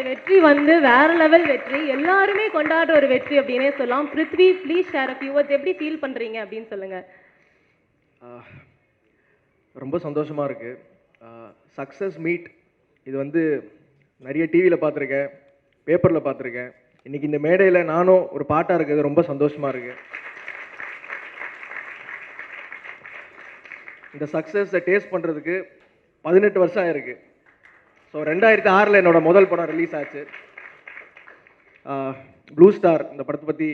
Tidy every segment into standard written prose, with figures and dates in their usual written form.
வெற்றி வந்து வேற லெவல் வெற்றி, எல்லாருமே கொண்டாடுற ஒரு வெற்றி அப்படின்னே சொல்லலாம். Prithvi, please share a few words. எப்படி ஃபீல் பண்றீங்க அப்படின்னு சொல்லுங்க. ரொம்ப சந்தோஷமா இருக்கு. சக்ஸஸ் மீட் இது வந்து நிறைய டிவியில் பார்த்துருக்கேன், பேப்பரில் பார்த்துருக்கேன். இன்னைக்கு இந்த மேடையில் நானும் ஒரு பாட்டாக இருக்கிறது ரொம்ப சந்தோஷமா இருக்கு. இந்த சக்ஸஸை டேஸ்ட் பண்ணுறதுக்கு 18 வருஷம் ஆயிருக்கு. ஸோ 2006 என்னோட முதல் படம் ரிலீஸ் ஆச்சு, ப்ளூ ஸ்டார். இந்த படத்தை பற்றி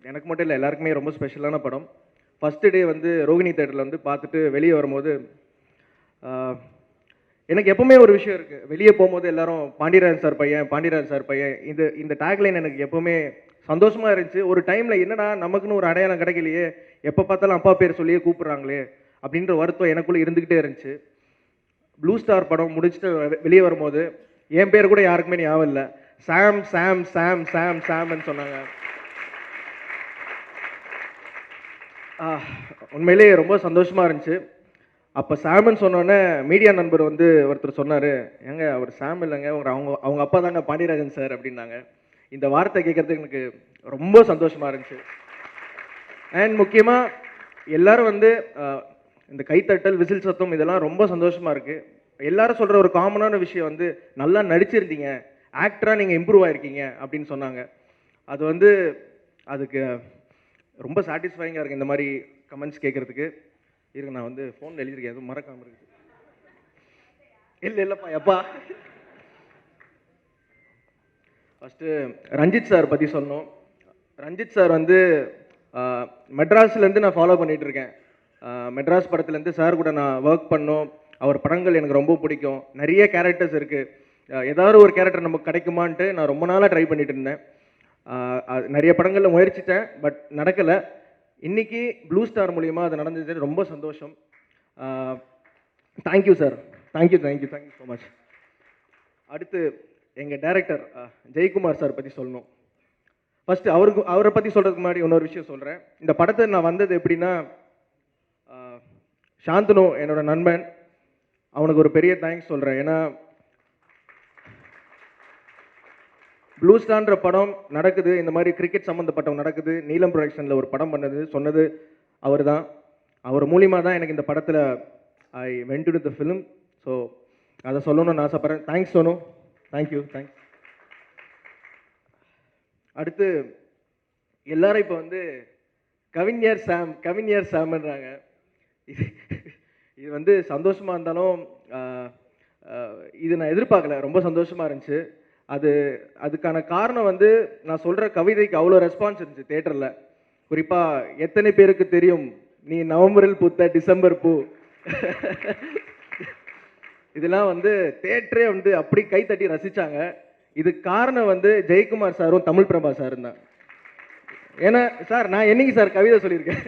எனக்கு மட்டும் இல்லை, எல்லாருக்குமே ரொம்ப ஸ்பெஷலான படம். ஃபஸ்ட்டு டே வந்து ரோகிணி தேட்டரில் வந்து பார்த்துட்டு வெளியே வரும்போது எனக்கு எப்பவுமே ஒரு விஷயம் இருக்குது. வெளியே போகும்போது எல்லாரும் பாண்டியராஜன் சார் பையன், பாண்டியராஜன் சார் பையன், இந்த டேக்லைன் எனக்கு எப்பவுமே சந்தோஷமாக இருந்துச்சு. ஒரு டைமில் என்னடா நமக்குன்னு ஒரு அடையாளம் கிடைக்கலையே, எப்போ பார்த்தாலும் அப்பா பேர் சொல்லியே கூப்பிட்றாங்களே அப்படின்ற வருத்தம் எனக்குள்ளே இருந்துக்கிட்டே இருந்துச்சு. ப்ளூ ஸ்டார் படம் முடிச்சுட்டு வெளியே வரும்போது என் பேர் கூட யாருக்குமே ஞாபகம் இல்லை. சாம் சாம் சாம் சாம் சாம்னு சொன்னாங்க. உண்மையிலேயே ரொம்ப சந்தோஷமாக இருந்துச்சு. அப்போ சாமன் சொன்னோன்னே மீடியா நண்பர் வந்து ஒருத்தர் சொன்னார், ஏங்க அவர் சாம் இல்லைங்க, அவங்க அப்பா தாங்க பாண்டியராஜன் சார் அப்படின்னாங்க. இந்த வார்த்தை கேட்குறதுக்கு எனக்கு ரொம்ப சந்தோஷமாக இருந்துச்சு. அண்ட் முக்கியமாக எல்லாரும் வந்து இந்த கைத்தட்டல், விசில் சத்தம் இதெல்லாம் ரொம்ப சந்தோஷமாக இருக்குது. எல்லாரும் சொல்கிற ஒரு காமனான விஷயம் வந்து நல்லா நடிச்சிருந்தீங்க, ஆக்டராக நீங்கள் இம்ப்ரூவ் ஆகிருக்கீங்க அப்படின்னு சொன்னாங்க. அது வந்து அதுக்கு ரொம்ப சாட்டிஸ்ஃபைங்காக இருக்குது இந்த மாதிரி கமெண்ட்ஸ் கேட்குறதுக்கு. இருங்க, நான் வந்து ஃபோனில் எழுதியிருக்கேன், எதுவும் மறக்காமல் இருக்குது. இல்லைப்பா எப்பா. ஃபஸ்ட்டு ரஞ்சித் சார் பற்றி சொன்னோம். ரஞ்சித் சார் வந்து மெட்ராஸ்லேருந்து நான் ஃபாலோ பண்ணிகிட்டு இருக்கேன். மெட்ராஸ் படத்துலேருந்து சார் கூட நான் ஒர்க் பண்ணோம். அவர் படங்கள் எனக்கு ரொம்ப பிடிக்கும். நிறைய கேரக்டர்ஸ் இருக்குது. ஏதாவது ஒரு கேரக்டர் நமக்கு கிடைக்குமான்ட்டு நான் ரொம்ப நாளாக ட்ரை பண்ணிட்டு இருந்தேன். நிறைய படங்களில் முயற்சித்தேன், பட் நடக்கலை. இன்றைக்கி ப்ளூ ஸ்டார் மூலிமா அது நடந்தது, ரொம்ப சந்தோஷம். Thank you sir, thank you thank you thank you so much. அடுத்து எங்கள் டைரக்டர் ஜெயக்குமார் சார் பற்றி சொல்லணும். ஃபஸ்ட்டு அவரை பற்றி சொல்கிறதுக்கு முன்னாடி இன்னொரு விஷயம் சொல்கிறேன். இந்த படத்தை நான் வந்தது எப்படின்னா, சாந்தனு என்னோட நண்பன், அவனுக்கு ஒரு பெரிய தேங்க்ஸ் சொல்கிறேன். ஏன்னா ப்ளூ ஸ்டார்ன்ற படம் நடக்குது, இந்த மாதிரி கிரிக்கெட் சம்மந்தப்பட்டவங்க நடக்குது, நீலம் ப்ரொடக்ஷனில் ஒரு படம் சொன்னது அவர் தான். அவர் மூலியமாக தான் எனக்கு இந்த படத்தில் I went to the film. So அதை சொல்லணும்னு ஆசைப்பட்றேன். Thanks Sonu, thank you thanks. அடுத்து எல்லாரும் இப்போ வந்து கவிஞர் சாம்ன்றாங்க. இது வந்து சந்தோஷமாக இருந்தாலும் இது நான் எதிர்பார்க்கல, ரொம்ப சந்தோஷமாக இருந்துச்சு. அதுக்கான காரணம் வந்து நான் சொல்கிற கவிதைக்கு அவ்வளோ ரெஸ்பான்ஸ் இருந்துச்சு தேட்டரில். குறிப்பாக எத்தனை பேருக்கு தெரியும் நீ நவம்பரில் பூத்த டிசம்பர் பூ, இதெல்லாம் வந்து தேட்டரே வந்து அப்படி கை தட்டி ரசித்தாங்க. இதுக்கு காரணம் வந்து ஜெயக்குமார் சாரும் தமிழ் பிரபா சாரும் தான். ஏன்னா சார், நான் என்னைக்கு சார் கவிதை சொல்லியிருக்கேன்?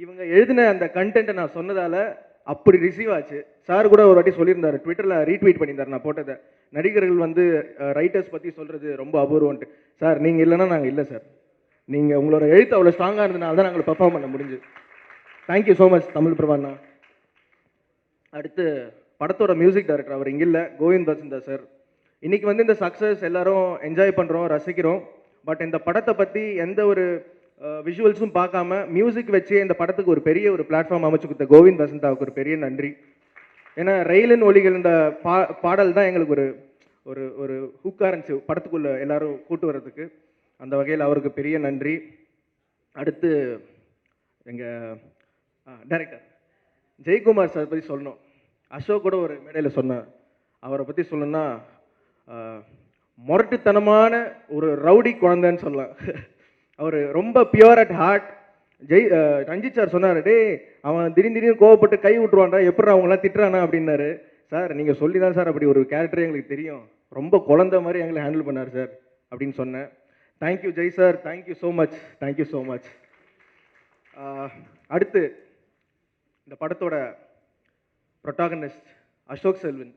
இவங்க எழுதின அந்த கண்டென்ட்டை நான் சொன்னதால் அப்படி ரிசீவ் ஆச்சு. சார் கூட ஒரு வாட்டி சொல்லியிருந்தார், ட்விட்டரில் ரீட்வீட் பண்ணியிருந்தார் நான் போட்டதை. நடிகர்கள் வந்து ரைட்டர்ஸ் பற்றி சொல்கிறது ரொம்ப அபூர்வம்ட்டு. சார், நீங்கள் இல்லைன்னா நாங்கள் இல்லை சார். நீங்கள் உங்களோட எழுத்து அவ்வளோ ஸ்ட்ராங்காக இருந்ததுனால தான் நாங்கள் பெர்ஃபார்ம் பண்ண முடிஞ்சு. தேங்க்யூ ஸோ மச் தமிழ் பிரபாண்ணா. அடுத்து படத்தோட மியூசிக் டைரக்டர், அவர் இங்கே இல்லை, கோவிந்த் வசந்தா சார். இன்றைக்கி வந்து இந்த சக்ஸஸ் எல்லாரும் என்ஜாய் பண்ணுறோம், ரசிக்கிறோம். பட் இந்த படத்தை பற்றி எந்த ஒரு விஷுவல்ஸும் பார்க்காம மியூசிக் வச்சு இந்த படத்துக்கு ஒரு பெரிய ஒரு பிளாட்ஃபார்ம் அமைச்சு கொடுத்த கோவிந்த் வசந்தாவுக்கு ஒரு பெரிய நன்றி. ஏன்னா ரயிலின் ஒலிகள் இந்த பாடல் தான் எங்களுக்கு ஒரு ஒரு ஒரு ஹுக்காக இருந்துச்சு படத்துக்குள்ளே எல்லாரும் கூட்டு வர்றதுக்கு. அந்த வகையில் அவருக்கு பெரிய நன்றி. அடுத்து எங்கள் டைரக்டர் ஜெயக்குமார் சார் பற்றி சொல்லணும். அசோக் கூட ஒரு மேடையில் சொன்னேன், அவரை பற்றி சொல்லணும்னா முரட்டுத்தனமான ஒரு ரவுடி குழந்தைன்னு சொல்லலாம். அவர் ரொம்ப pure at heart. Ranjith sir சொன்னார், டே அவன் திடீர்னு கோவப்பட்டு கை விட்டுருவான்டா, எப்படி அவங்களாம் திட்டுறானா அப்படின்னாரு. சார், நீங்கள் சொல்லி தான் சார் அப்படி ஒரு கேரக்டரே எங்களுக்கு தெரியும், ரொம்ப குழந்தை மாதிரி எங்களை ஹேண்டில் பண்ணார் சார் அப்படின்னு சொன்னேன். Thank you Jai sir, thank you so much, thank you so much. அடுத்து இந்த படத்தோட ப்ரொட்டாகனிஸ்ட் அசோக் செல்வன்.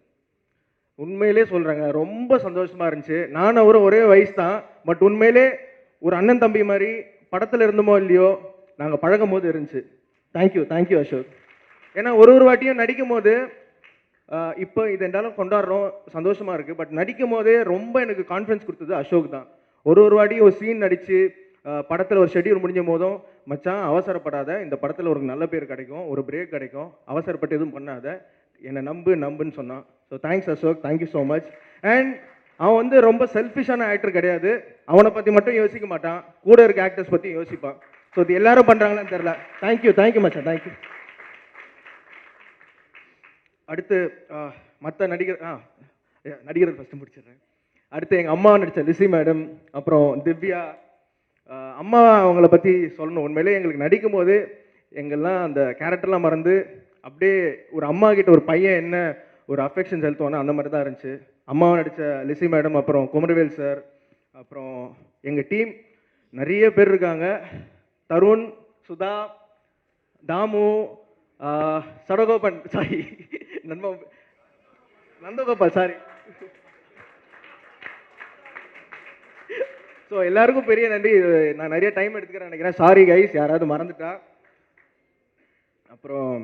உண்மையிலே சொல்கிறேங்க, ரொம்ப சந்தோஷமாக இருந்துச்சு. நானும் அவரும் ஒரே வயசு தான், பட் உண்மையிலே ஒரு அண்ணன் தம்பி மாதிரி படத்தில் இருந்தோமோ இல்லையோ நாங்கள் பழகும் போது இருந்துச்சு. Thank you thank you Ashok. ஏன்னா ஒரு வாட்டியும் நடிக்கும் போது இப்போ இது என்னாலும் கொண்டாடுறோம், சந்தோஷமா இருக்கு. பட் நடிக்கும் போதே ரொம்ப எனக்கு கான்ஃபிடன்ஸ் கொடுத்தது அசோக் தான். ஒரு வாட்டி ஒரு சீன் நடிச்சு படத்தில் ஒரு ஷெட்யூல் முடிஞ்ச போதும், மச்சான் அவசரப்படாத, இந்த படத்தில் ஒரு நல்ல பேர் கிடைக்கும், ஒரு பிரேக் கிடைக்கும், அவசரப்பட்டு எதுவும் பண்ணாத, என்னை நம்புன்னு சொன்னான். So thanks Ashok, thank you so much. And அவன் வந்து ரொம்ப செல்ஃபிஷான ஆக்டர் கிடையாது. அவனை பற்றி மட்டும் யோசிக்க மாட்டான், கூட இருக்க ஆக்டர்ஸ் பற்றி யோசிப்பான். ஸோ இது எல்லாரும் பண்ணுறாங்களான்னு தெரில. தேங்க்யூ மச்சான், தேங்க்யூ. அடுத்து மற்ற நடிகர் ஃபஸ்ட்டு முடிச்சிடுறேன். அடுத்து எங்கள் அம்மா நடித்த லிசி மேடம், அப்புறம் திவ்யா. அம்மா அவங்கள பற்றி சொல்லணும். உண்மையிலே எங்களுக்கு நடிக்கும் போது எங்கெல்லாம் அந்த கேரக்டர்லாம் மறந்து அப்படியே ஒரு அம்மா கிட்ட ஒரு பையன் என்ன ஒரு அஃபெக்ஷன் செலுத்துவானோ அந்த மாதிரி தான் இருந்துச்சு. அம்மாவை நடித்த லிசி மேடம், அப்புறம் குமரவேல் சார், அப்புறம் எங்கள் டீம் நிறைய பேர் இருக்காங்க. Tharun, Sudha, Dhamu, Sadagopan, sorry Nandagopal, sorry. So எல்லாருக்கும் பெரிய நன்றி. நான் நிறைய டைம் எடுத்துக்கிறேன் நினைக்கிறேன். சாரி கைஸ், யாராவது மறந்துட்டா. அப்புறம்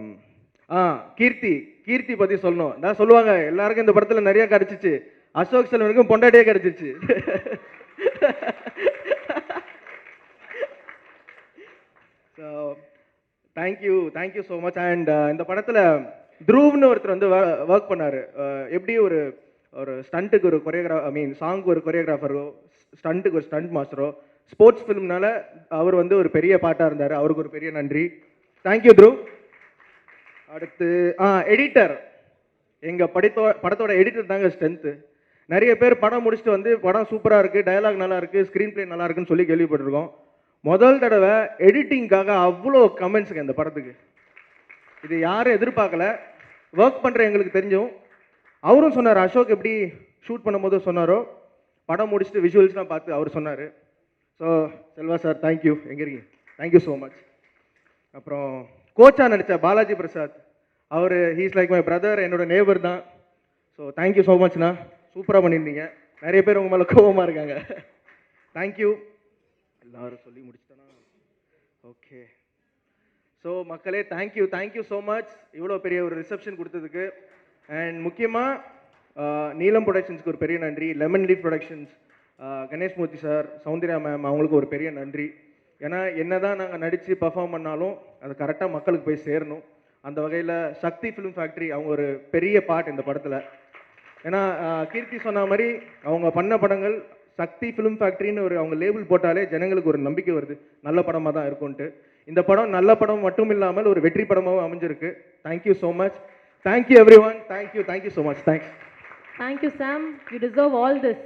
கீர்த்தி பற்றி சொல்லணும். நான் சொல்லுவாங்க எல்லாருக்கும் இந்த படத்தில் நிறைய கிடச்சிச்சு, அசோக் செல்வனுக்கும் பொண்டாட்டியே கிடச்சிச்சு. So thank you so much. And இந்த படத்தில் த்ரூவ்னு ஒருத்தர் வந்து ஒர்க் பண்ணார். எப்படி ஒரு ஸ்டண்ட்டுக்கு ஒரு சாங்க்கு ஒரு கொரியோகிராஃபரோ, ஸ்டண்ட்டுக்கு ஒரு ஸ்டண்ட் மாஸ்டரோ, ஸ்போர்ட்ஸ் ஃபிலிம்னால அவர் வந்து ஒரு பெரிய பாட்டாக இருந்தார். அவருக்கு ஒரு பெரிய நன்றி. Thank you through. அடுத்து எடிட்டர், எங்கள் படத்தோட எடிட்டர் தாங்க ஸ்ட்ரென்த்து. நிறைய பேர் படம் முடிச்சுட்டு வந்து படம் சூப்பராக இருக்குது, டயலாக் நல்லா இருக்குது, ஸ்க்ரீன் பிளே நல்லா இருக்குன்னு சொல்லி கேள்விப்பட்டிருக்கோம். முதல் தடவை எடிட்டிங்காக அவ்வளோ கமெண்ட்ஸுங்க இந்த படத்துக்கு. இது யாரும் எதிர்பார்க்கல. ஒர்க் பண்ணுற எங்களுக்கு தெரிஞ்சும் அவரும் சொன்னார், அசோக் எப்படி ஷூட் பண்ணும்போது சொன்னாரோ, படம் முடிச்சுட்டு விஷுவல்ஸ்லாம் பார்த்து அவர் சொன்னார். So Selva sir, thank you. எங்கே இருக்கீங்க? Thank you so much. அப்புறம் கோச்சா நடித்த பாலாஜி பிரசாத், அவர் ஹீஸ் லைக் மை பிரதர், என்னோட நேபர் தான். ஸோ தேங்க்யூ ஸோ மச்ண்ணா, சூப்பராக பண்ணியிருந்தீங்க. நிறைய பேர் உங்கள் மேலே கோபமாக இருக்காங்க. தேங்க்யூ. எல்லாரும் சொல்லி முடிச்சிட்டோன்னா ஓகே. ஸோ மக்களே, தேங்க்யூ ஸோ மச் இவ்வளோ பெரிய ஒரு ரிசப்ஷன் கொடுத்ததுக்கு. அண்ட் முக்கியமாக நீலம் ப்ரொடக்ஷன்ஸ்க்கு ஒரு பெரிய நன்றி, lemon leaf productions, Ganeshmurthy sir, Soundarya ma'am, அவங்களுக்கு ஒரு பெரிய நன்றி. ஏன்னா என்ன தான் நாங்கள் நடித்து பர்ஃபார்ம் பண்ணாலும் அது கரெக்டாக மக்களுக்கு போய் சேரணும். அந்த வகையில் சக்தி ஃபிலிம் ஃபேக்ட்ரி அவங்க ஒரு பெரிய பார்ட் இந்த படத்தில். ஏன்னா கீர்த்தி சொன்ன மாதிரி அவங்க பண்ண படங்கள் சக்தி ஃபிலிம் ஃபேக்ட்ரின்னு ஒரு அவங்க லேபிள் போட்டாலே ஜனங்களுக்கு ஒரு நம்பிக்கை வருது, நல்ல படமாக தான் இருக்கும்ன்ட்டு. இந்த படம் நல்ல படம் மட்டும் இல்லாமல் ஒரு வெற்றி படமாகவும் அமைஞ்சிருக்கு. Thank you so much. Thank you every one. Thank you so much. Thanks. Thank you, Sam. You deserve all this.